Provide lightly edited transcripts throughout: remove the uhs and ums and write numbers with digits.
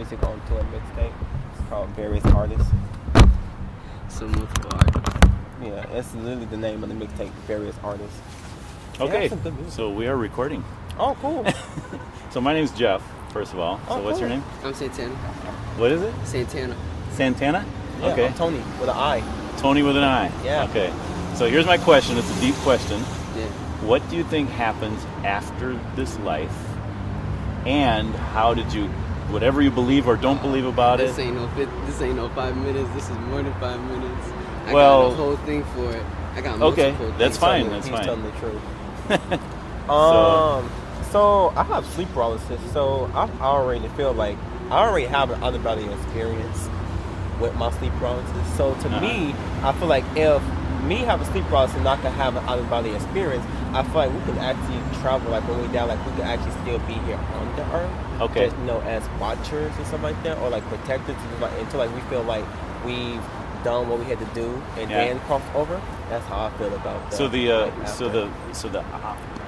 music onto a mixtape. It's called Various Artists. So multiple artists. Yeah, it's literally the name of the mixtape, Various Artists. Okay, so we are recording. Oh, cool. So my name's Jeff, first of all. Oh, So what's your cool. name? I'm Santana. What is it? Santana. Santana? Yeah, Okay. I'm Tony with an I. Tony with an I. Yeah. Okay. So here's my question. It's a deep question. Yeah. What do you think happens after this life? And how did you, whatever you believe or don't believe about This it? ain't no 5 minutes. This is more than 5 minutes. I Well- got a whole thing for it. I got Okay, multiple that's things. fine. He's That's fine. telling the truth. So I have sleep paralysis. So I already feel like I already have an out of body experience with my sleep paralysis. So to me, I feel like if me have a sleep paralysis and I can have an out of body experience, I feel like we can actually travel. Like when we die, like we can actually still be here on the earth. Okay. Just, as watchers and stuff like that, or like protectors, until like we feel like we've done what we had to do and then cross over. That's how I feel about that. So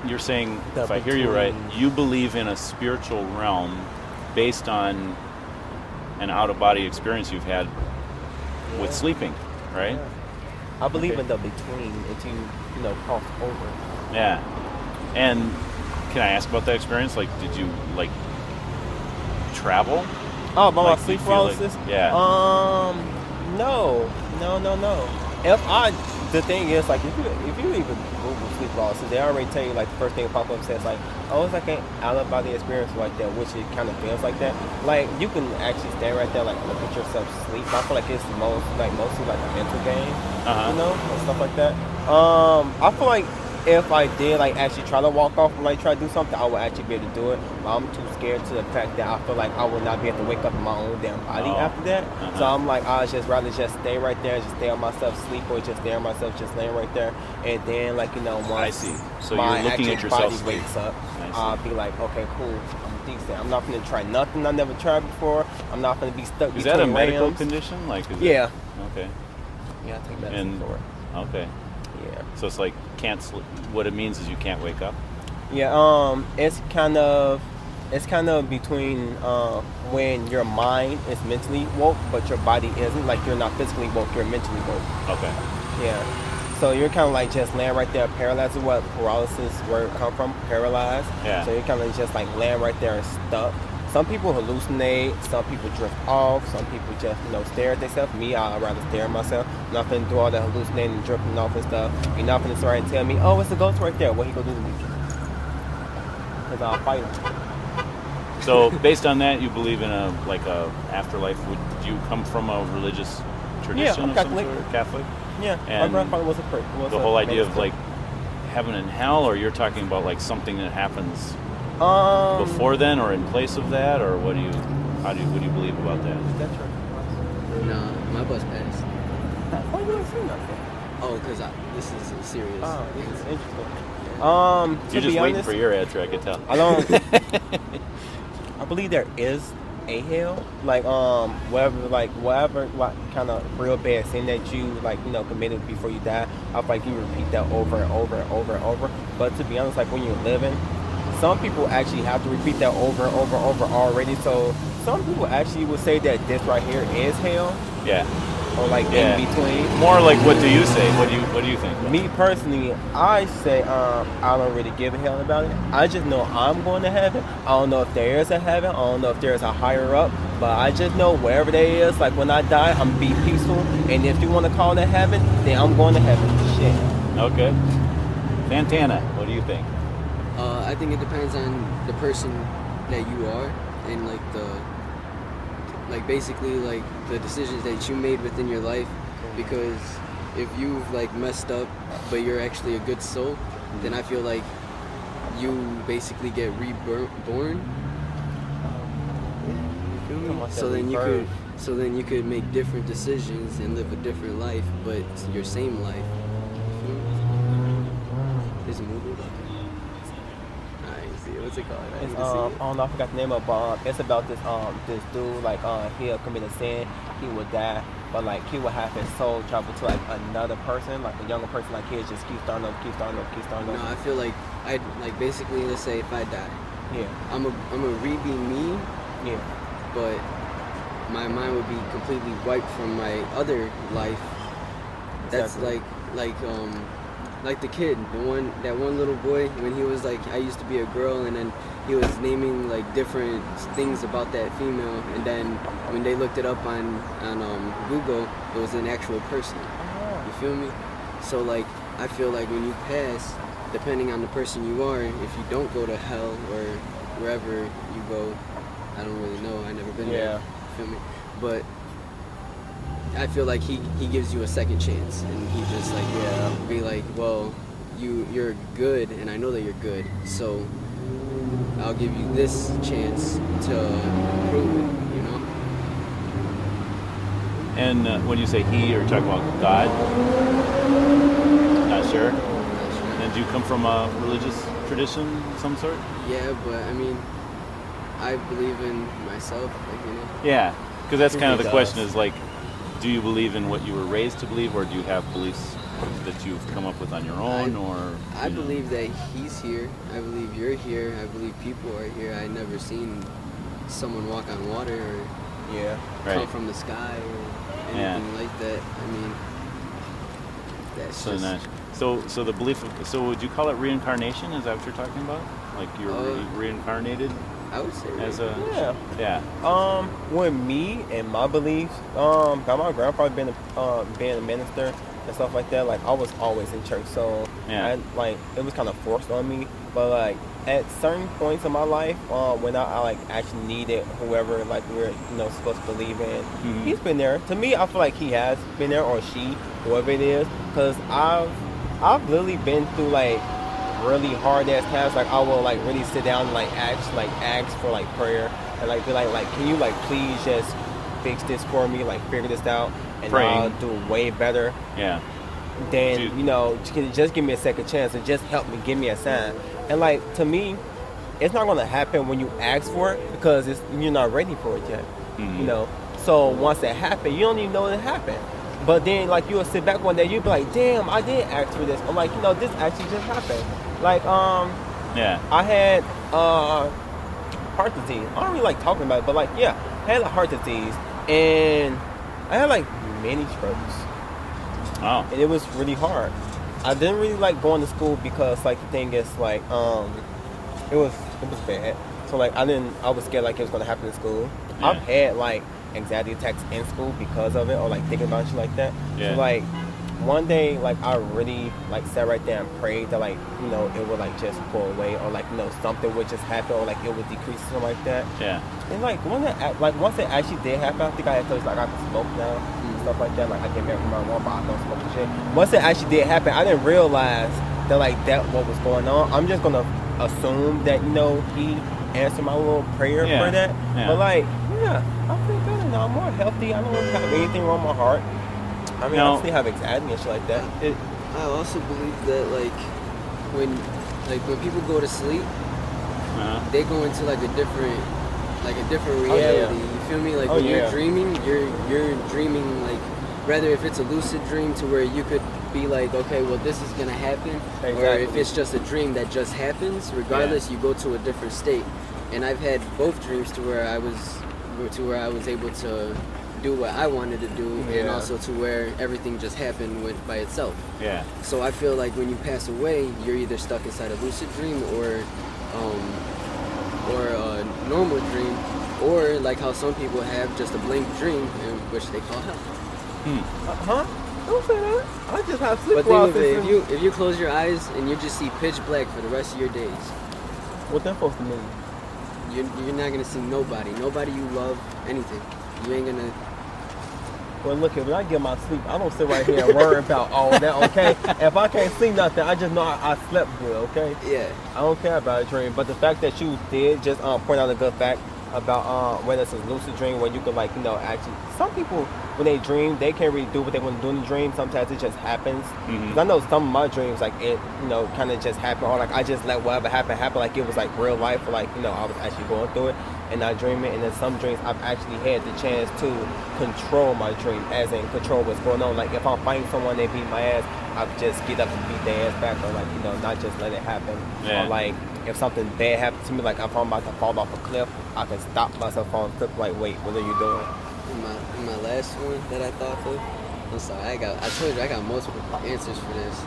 you're saying, if I hear you right, you believe in a spiritual realm based on an out-of-body experience you've had with sleeping, right? Yeah. I believe in the between until you cross over. Yeah. And can I ask about that experience? Like, did you travel? Oh, about Like, my sleep you feel like- paralysis? yeah. No. The thing is, like, if you even Google sleep paralysis, they already tell you, like, the first thing that pop up says, like, oh, it's like an out-of-body experience like that, which it kind of feels like that. Like, you can actually stand right there, like, look at yourself sleep. I feel like it's mostly like a mental game, and stuff like that. I feel like if I did, like, actually try to walk off and, like, try to do something, I would actually be able to do it. But I'm too scared to the fact that I feel like I would not be able to wake up in my own damn body after that. So I'm like, I'd just rather just stay right there, just stay on myself, sleep, or just stay on myself, just laying right there. And then, like, once I see. So my you're looking actual at yourself body sleep. wakes up, I see. I'll be like, okay, cool. I'm decent. I'm not going to try nothing I never tried before. I'm not going to be stuck Is between that a medical rams. condition? Like, is Yeah. Okay. Yeah, I take medicine for it. Okay. Yeah. So it's like can't sleep. What it means is you can't wake up. Yeah, it's kind of between when your mind is mentally woke, but your body isn't. Like you're not physically woke, you're mentally woke. Okay. Yeah. So you're kind of like just laying right there, paralyzed. Is what paralysis word come from? Paralyzed. Yeah. So you're kind of just like laying right there and stuck. Some people hallucinate. Some people drift off. Some people just stare at themselves. Me, I'd rather stare at myself. I'm not finna do all that hallucinating and drifting off and stuff. You're not finna start and tell me, oh, it's a ghost right there. What he gonna do to me? Because I'll fight him. So based on that, you believe in a afterlife. Would you come from a religious tradition I'm of some Catholic. sort? Catholic. Yeah, And my grandfather was The whole idea of like heaven and hell, or you're talking about like something that happens before then, or in place of that, or what do you believe about that? Is that true? Nah, my bus passed. Why you don't say nothing? Oh, because this is serious. Oh, this is interesting. You're To just be waiting honest, for your answer, I can tell. I don't. I believe there is a hell, whatever kind of real bad sin that you committed before you die. I feel like you repeat that over and over and over and over. But to be honest, like when you're living, some people actually have to repeat that over and over and over already. So some people actually would say that this right here is hell, Yeah. or in between. More like, what do you say? What do you think? Me personally, I say I don't really give a hell about it. I just know I'm going to heaven. I don't know if there is a heaven. I don't know if there is a higher up. But I just know wherever there is, like when I die, I'm going to be peaceful. And if you want to call it heaven, then I'm going to heaven. Shit. Okay. Santana, what do you think? I think it depends on the person that you are and basically the decisions that you made within your life. Because if you've messed up but you're actually a good soul, then I feel like you basically get reborn. You feel me? So then you could make different decisions and live a different life, but it's your same life. You feel me? There's a movie about that. I didn't see it. What's it called? I It's, need to see it. I don't know, I forgot the name of it. It's about this dude, he'll commit a sin, he would die, but he would have his soul travel to another person, like a younger person, he just keep starting over. No, I feel like basically, let's say if I die, Yeah. I'm a re-be me, Yeah. but my mind would be completely wiped from my other life. That's like the kid, that one little boy, when he was like, I used to be a girl, and then he was naming like different things about that female, and then when they looked it up on Google, it was an actual person. You feel me? So like, I feel like when you pass, depending on the person you are, if you don't go to hell or wherever you go, I don't really know, I never been there. You feel me? But I feel like he gives you a second chance, and he just like be like, well, you're good, and I know that you're good, so I'll give you this chance to prove it, you know. And when you say he, you're talking about God? Not sure. And do you come from a religious tradition of some sort? Yeah, but I mean, I believe in myself, like, you know. Yeah, because that's kind of the question is like, do you believe in what you were raised to believe, or do you have beliefs that you've come up with on your own? I believe that he's here. I believe you're here. I believe people are here. I never seen someone walk on water or come from the sky or anything like that. I mean, that's so just... nice. So the belief of, so would you call it reincarnation? Is that what you're talking about? Like you're reincarnated? I would say as with me and my beliefs, by my grandfather being a minister and stuff like that, like I was always in church, so like it was kind of forced on me. But like at certain points in my life, when I like actually needed whoever like we're supposed to believe in, he's been there. To me, I feel like he has been there, or she, whoever it is, because I've literally been through like really hard ass times. Like I will like really sit down and like ask for like prayer and like be like can you like please just fix this for me, like figure this out, and I'll do way better. Yeah. Then just give me a second chance and just help me, give me a sign. And like to me, it's not gonna happen when you ask for it because you're not ready for it yet. You know. So once it happened, you don't even know it happened. But then like you'll sit back one day, you'll be like, damn, I did ask for this. I'm like, this actually just happened. Like, I had heart disease. I don't really like talking about it, but like, I had a heart disease, and I had like many strokes. Wow. And it was really hard. I didn't really like going to school because like the thing is like, it was bad. So like I was scared like it was gonna happen in school. Yeah. I've had like anxiety attacks in school because of it, or like thinking about shit like that. So like one day, like I really like sat right there and prayed that like it would like just pull away, or like something would just happen, or like it would decrease, something like that. Yeah. And like once it actually did happen, I think I had told you like I can smoke now and stuff like that. Like I get married from my mom, but I don't smoke and shit. Once it actually did happen, I didn't realize that like that what was going on. I'm just gonna assume that he answered my little prayer for that. Yeah. But like I feel better now. I'm more healthy. I don't really have anything wrong with my heart. I mean, I still have anxiety and shit like that. I also believe that when people go to sleep, they go into like a different reality. You feel me? Like when you're dreaming, you're dreaming like, rather if it's a lucid dream to where you could be like, okay, well this is gonna happen, or if it's just a dream that just happens, regardless, you go to a different state. And I've had both dreams to where I was able to do what I wanted to do, and also to where everything just happened by itself. Yeah. So I feel like when you pass away, you're either stuck inside a lucid dream or a normal dream, or like how some people have just a blank dream, which they call hell. Don't say that. I just have sleep. But think of it, if you close your eyes and you just see pitch black for the rest of your days, what that supposed to mean? You're not gonna see nobody you love, anything. You ain't gonna. Well, look, when I get my sleep, I don't sit right here and worry about all that, okay? If I can't see nothing, I just know I slept good, okay? Yeah. I don't care about a dream. But the fact that you did just point out a good fact about whether it's a lucid dream where you could, like, actually, some people, when they dream, they can't really do what they want to do in the dream. Sometimes it just happens. Because I know some of my dreams, like, it, kind of just happened, or, like, I just let whatever happen, like, it was, like, real life, or, like, I was actually going through it and not dreaming. And then some dreams, I've actually had the chance to control my dream, as in control what's going on. Like, if I'm fighting someone, they beat my ass, I just get up and beat their ass back, or, like, not just let it happen. Yeah. Or, like, if something bad happens to me, like if I'm about to fall off a cliff, I can stop myself on the cliff, like, wait, what are you doing? in my last one that I thought of, I'm sorry, I told you I got multiple answers for this.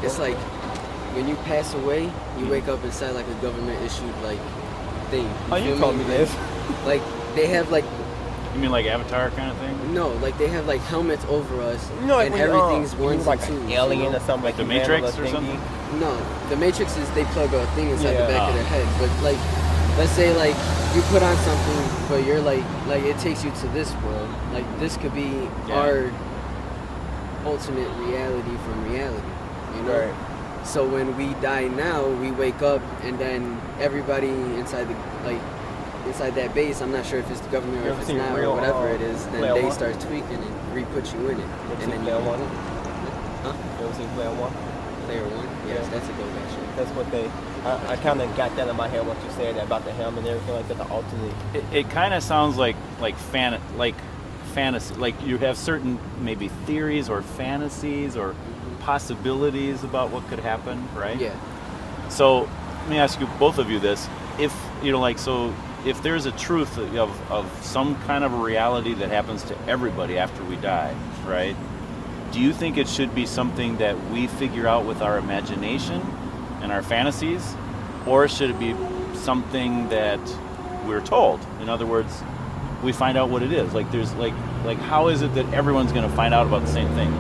It's like when you pass away, you wake up inside like a government issued like thing. You told me this. Like they have like. You mean like Avatar kind of thing? No, like they have like helmets over us, like and everything's ones like and twos. An alien or something like the Matrix or something. No, the Matrix is they plug a thing inside the back of their head. But like, let's say like you put on something, but you're like it takes you to this world. Like this could be our alternate reality from reality. You know. Right. So when we die now, we wake up, and then everybody inside that base, I'm not sure if it's the government or if it's not or whatever it is, then they start tweaking and re-put you in it. And then Player One? Huh? You ever seen Player One? Player One? Yes, that's a good show. That's what they... I kind of got that in my head, what you said about the helmet and everything like that, the alternate... It kind of sounds like fantasy. Like you have certain maybe theories or fantasies or possibilities about what could happen, right? Yeah. So let me ask you, both of you, this. If, if there's a truth of some kind of a reality that happens to everybody after we die, right? Do you think it should be something that we figure out with our imagination and our fantasies, or should it be something that we're told? In other words, we find out what it is. Like there's like how is it that everyone's going to find out about the same thing?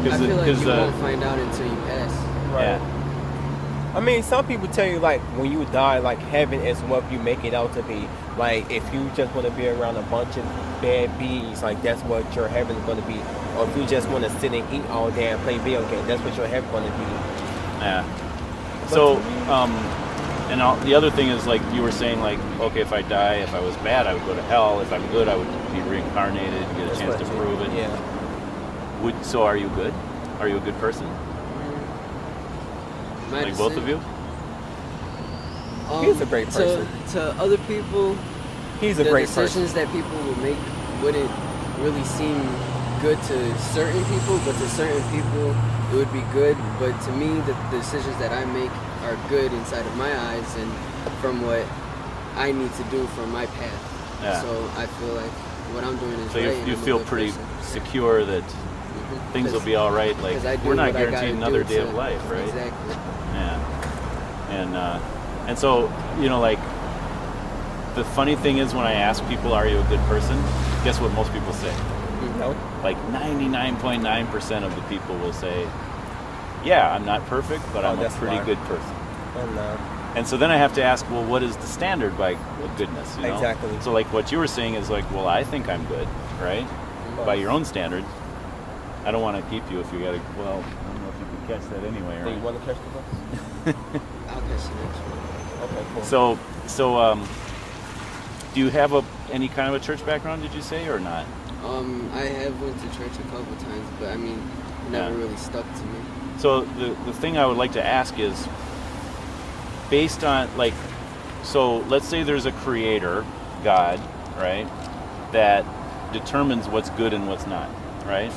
I feel like you won't find out until you pass. Right. Yeah. I mean, some people tell you, like, when you die, like, heaven is what you make it out to be. Like, if you just want to be around a bunch of bad bees, like, that's what your heaven is going to be. Or if you just want to sit and eat all day and play video games, that's what your heaven is going to be. Yeah. So, the other thing is, like, you were saying, like, okay, if I die, if I was bad, I would go to hell. If I'm good, I would be reincarnated, get a chance to prove it. Yeah. So are you good? Are you a good person? Like both of you? He's a great person. To other people, he's a great person. The decisions that people would make wouldn't really seem good to certain people, but to certain people it would be good. But to me, the decisions that I make are good inside of my eyes and from what I need to do from my path. Yeah. So I feel like what I'm doing is so right. So you feel pretty secure that things will be all right. Like we're not guaranteed another day of life, right? Exactly. Yeah. And so like the funny thing is when I ask people, "Are you a good person?" Guess what most people say? No. Like 99.9% of the people will say, "Yeah, I'm not perfect, but I'm a pretty good person." And so then I have to ask, well, what is the standard by goodness? You know? Exactly. So like what you were saying is like, well, I think I'm good, right? By your own standards. I don't want to keep you if you got to, well, I don't know if you can catch that anyway, right? Do you want to catch the bus? I'll catch the next one. Okay, cool. So, do you have any kind of a church background, did you say, or not? I have went to church a couple times, but I mean, it never really stuck to me. So the thing I would like to ask is, based on, like, so let's say there's a creator, God, right, that determines what's good and what's not, right?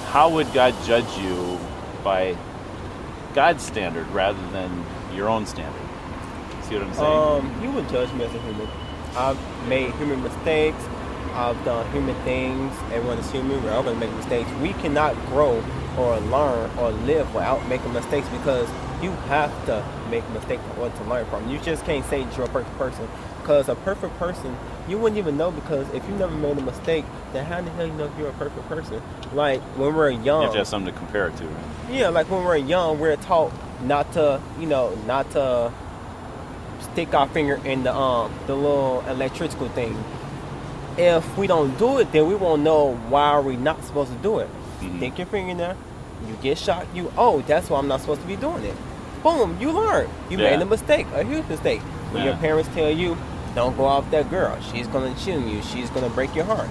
How would God judge you by God's standard rather than your own standard? See what I'm saying? He would judge me as a human. I've made human mistakes. I've done human things. Everyone is human. We're all going to make mistakes. We cannot grow or learn or live without making mistakes because you have to make mistakes in order to learn from. You just can't say that you're a perfect person. Because a perfect person, you wouldn't even know, because if you never made a mistake, then how the hell you know if you're a perfect person? Like when we're young, you have to have something to compare it to, right? Yeah, like when we're young, we're taught not to stick our finger in the little electrical thing. If we don't do it, then we won't know why are we not supposed to do it. Mm-hmm. Stick your finger in there, you get shocked, that's why I'm not supposed to be doing it. Boom, you learn. You made a mistake, a huge mistake. When your parents tell you, don't go off that girl, she's gonna chew you, she's gonna break your heart.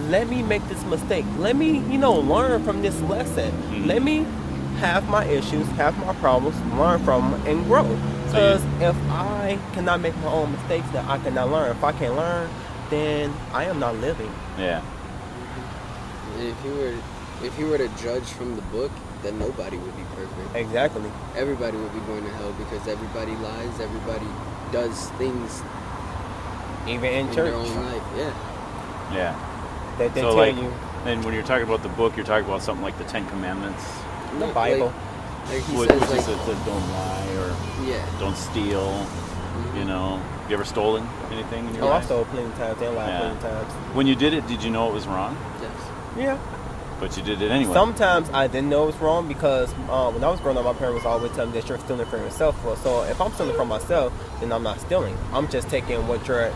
Let me make this mistake. Let me, learn from this lesson. Mm-hmm. Let me have my issues, have my problems, learn from them, and grow. Because if I cannot make my own mistakes, then I cannot learn. If I can't learn, then I am not living. Yeah. If you were to judge from the book, then nobody would be perfect. Exactly. Everybody would be going to hell because everybody lies, everybody does things even in church. their own life. Yeah. That they So tell like, you and when you're talking about the book, you're talking about something like the Ten Commandments, the Bible. Like he which says, is like, that don't lie or yeah. don't steal. You know, you ever stolen anything in your Oh, I life? stole plenty of times and lied Yeah. plenty of times. When you did it, did you know it was wrong? Yes. Yeah. But you did it anyway. Sometimes I didn't know it was wrong because when I was growing up, my parents always tell me that you're stealing from yourself. So if I'm stealing from myself, then I'm not stealing. I'm just taking what you're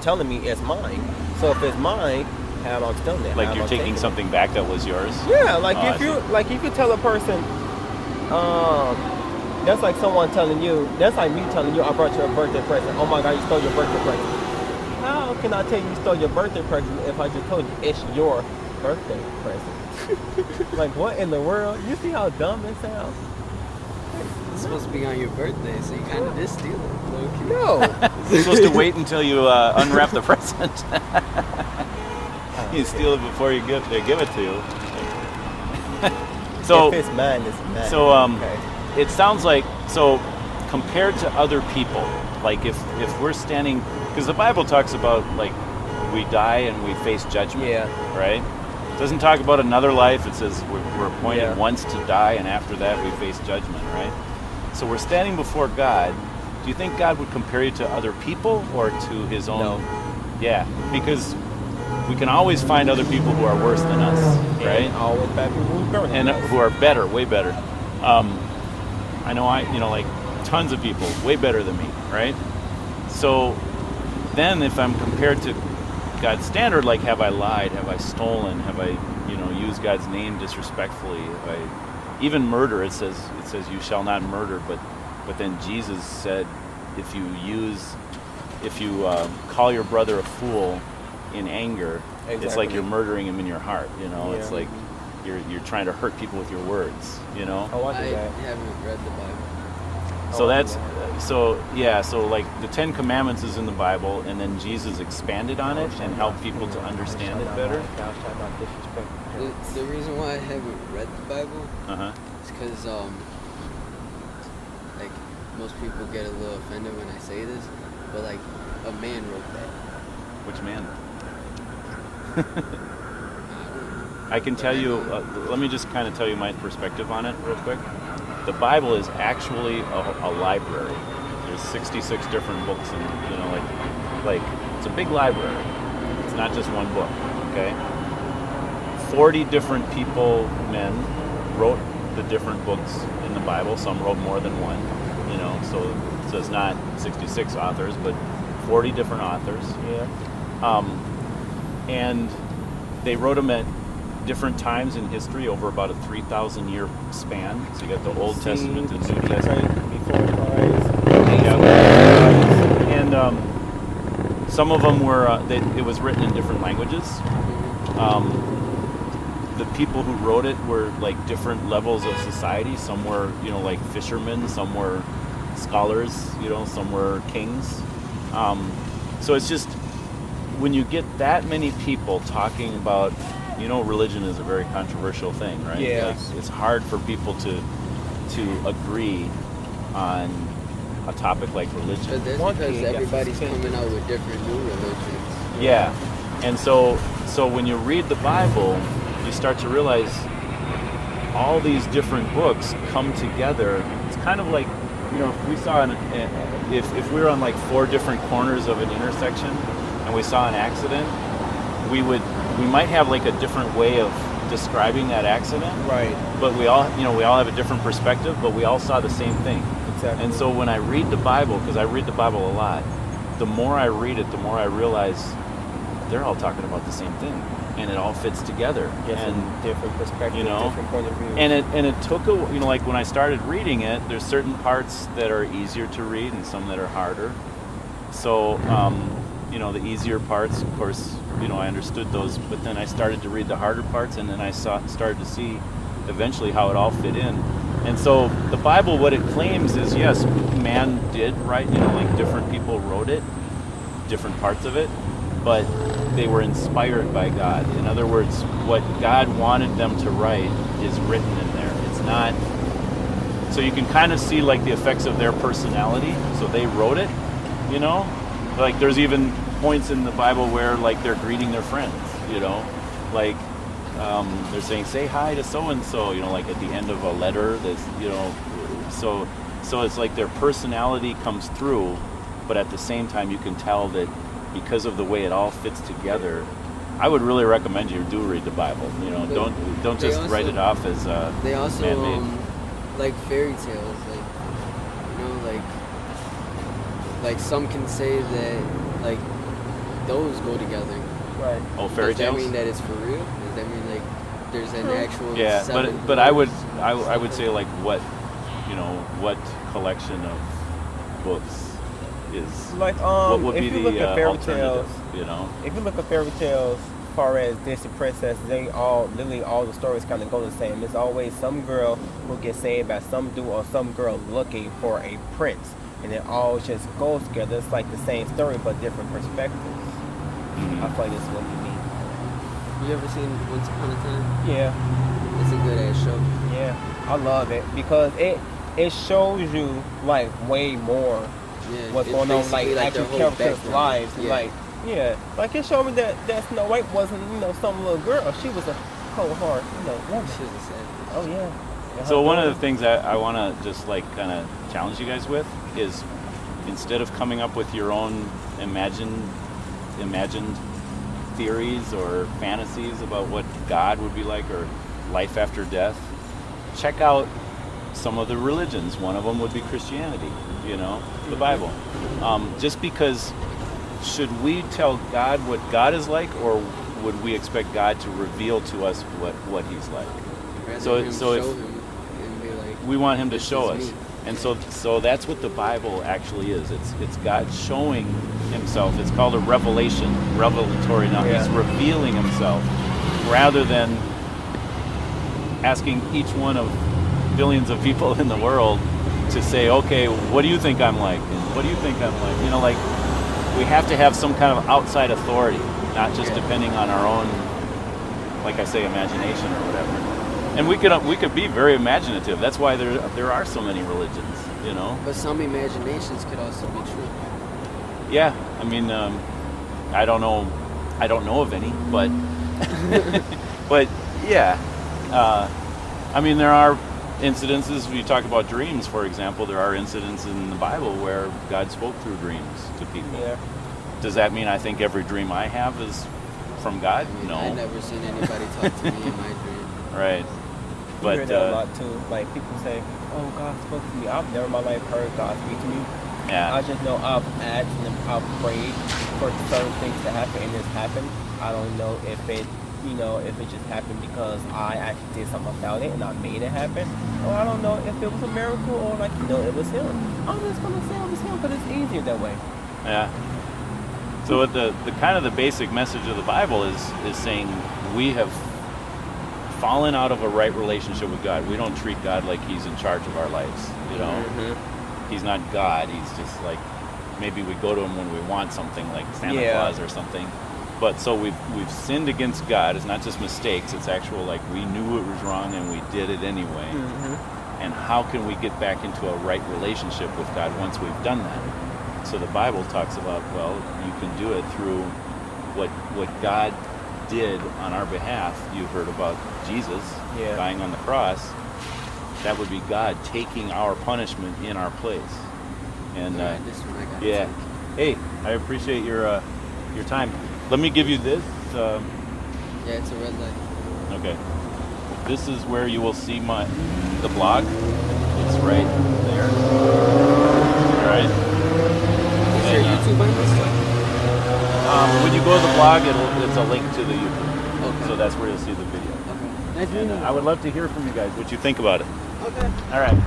telling me is mine. So if it's mine, how am I stealing it? Like you're taking something back that was yours? Yeah, like Oh, if you tell a person, that's like someone telling you, that's like me telling you I brought you a birthday present. Oh my God, you stole your birthday present. How can I tell you stole your birthday present if I just told you it's your birthday present? Like, what in the world? You see how dumb it sounds? It's supposed to be on your birthday, so you kind of did steal it. Low-key. No. You're supposed to wait until you unwrap the present. You steal it before you they give it to you. So if it's mine, it's mine. So Okay. it sounds like, so compared to other people, like if we're standing, because the Bible talks about like we die and we face judgment, Yeah. right? It doesn't talk about another life. It says we're appointed Yeah. once to die, and after that we face judgment, right? So we're standing before God. Do you think God would compare you to other people or to his own? No. Yeah, because we can always find other people who are worse than us, right? And always bad people who's better than And us. who are better, way better. I know like tons of people way better than me, right? So then if I'm compared to God's standard, like have I lied, have I stolen, have I, used God's name disrespectfully, have I even murder, it says you shall not murder, but then Jesus said if you call your brother a fool in anger, it's like Exactly. you're murdering him in your heart, Yeah. It's like you're trying to hurt people with your words, Oh, I I do that. haven't read the Bible. So I do that's that. so like the Ten Commandments is in the Bible, and then Jesus expanded on it and helped people to understand it better. Thou shalt not disrespect parents. The reason why I haven't read the Bible Uh-huh. is because, like, most people get a little offended when I say this, but, like, a man wrote that. Which man? I don't know. I can tell you, let me just kind of tell you my perspective on it real quick. The Bible is actually a library. There's 66 different books, and like it's a big library. It's not just one book, okay? 40 different men wrote the different books in the Bible. Some wrote more than one, so it's not 66 authors, but 40 different authors. Yeah. And they wrote them at different times in history over about a 3,000 year span. So you got the Old Testament and New Testament. Before Christ. Yeah. And some of them were, it was written in different languages. The people who wrote it were like different levels of society. Some were, like fishermen, some were scholars, some were kings. So it's just, when you get that many people talking about, religion is a very controversial thing, right? Yeah. Like, it's hard for people to agree on a topic like religion. But that's One because thing, everybody's yes. coming out with different new religions. Yeah. And so when you read the Bible, you start to realize all these different books come together. It's kind of like, if we saw if we were on like 4 different corners of an intersection and we saw an accident, we might have like a different way of describing that accident. Right. But we all have a different perspective, but we all saw the same thing. Exactly. And so when I read the Bible, because I read the Bible a lot, the more I read it, the more I realize they're all talking about the same thing, and it all fits together. Yes, And different perspectives, different point of view. and it took like when I started reading it, there's certain parts that are easier to read and some that are harder. So the easier parts, of course, I understood those, but then I started to read the harder parts, and then I started to see eventually how it all fit in. And so the Bible, what it claims is, yes, man did write, like different people wrote it, different parts of it, but they were inspired by God. In other words, what God wanted them to write is written in there. It's not, so you can kind of see like the effects of their personality. So they wrote it, like there's even points in the Bible where like they're greeting their friends, like they're saying, say hi to so and so, like at the end of a letter. So it's like their personality comes through, but at the same time you can tell that because of the way it all fits together. I would really recommend you do read the Bible. Don't just write it off as they also man-made. like fairy tales, like some can say that like those go together. Right. Oh, fairy Does tales. that mean that it's for real? Does that mean like there's an actual? Yeah, seven but I books? would say like what collection of books is Like what would if be you the look at fairy alternative? tales, if you look at fairy tales, as far as Disney princesses, literally all the stories kind of go the same. There's always some girl who gets saved by some dude or some girl looking for a prince, and it all just goes together. It's like the same story but different perspectives. I feel like that's what you mean. You ever seen Once Upon a Time? Yeah. It's a good ass show. Yeah, I love it because it shows you like way more what's going on, like actual characters' lives. Yeah. Like it showed me that Snow White wasn't some little girl. She was a cold heart woman. She was a savage. Oh yeah. So one of the things I want to just like kind of challenge you guys with is, instead of coming up with your own imagined theories or fantasies about what God would be like or life after death, check out some of the religions. One of them would be Christianity, the Bible. Just because, should we tell God what God is like, or would we expect God to reveal to us what He's like? So if we want Him to show us. And so that's what the Bible actually is. It's God showing Himself. It's called a revelatory. Now He's revealing Himself, rather than asking each one of billions of people in the world to say, okay, what do you think I'm like? And what do you think I'm like? We have to have some kind of outside authority, not just depending on our own, like I say, imagination or whatever. And we could be very imaginative. That's why there are so many religions, But some imaginations could also be true. Yeah, I mean, I don't know of any, but but yeah, I mean, there are incidences. We talk about dreams, for example. There are incidents in the Bible where God spoke through dreams to people. Yeah. Does that mean I think every dream I have is from God? No. I've never seen anybody talk to me in my dream. Right. You hear that a lot too. Like people say, "Oh, God spoke to me." I've never in my life heard God speak to me. Yeah. I just know I've asked and I've prayed for certain things to happen, and it's happened. I don't know if it just happened because I actually did something about it and I made it happen, or I don't know if it was a miracle or it was Him. I'm just gonna say it was Him because it's easier that way. Yeah. So what the kind of the basic message of the Bible is saying we have fallen out of a right relationship with God. We don't treat God like He's in charge of our lives. Mm-hmm. He's not God. He's just like, maybe we go to Him when we want something, like Santa Claus or something. But so we've sinned against God. It's not just mistakes. It's actual, like, we knew it was wrong and we did it anyway. Mm-hmm. And how can we get back into a right relationship with God once we've done that? So the Bible talks about, well, you can do it through what God did on our behalf. You heard about Jesus dying on the cross. That would be God taking our punishment in our place. And hey, I appreciate your time. Let me give you this. It's a red light. Okay. This is where you will see the blog. It's right there. All right. Is there YouTube on this stuff? When you go to the blog, it's a link to the YouTube. Okay. So that's where you'll see the video. Okay. Nice meeting you. I would love to hear from you guys what you think about it. Okay. All right.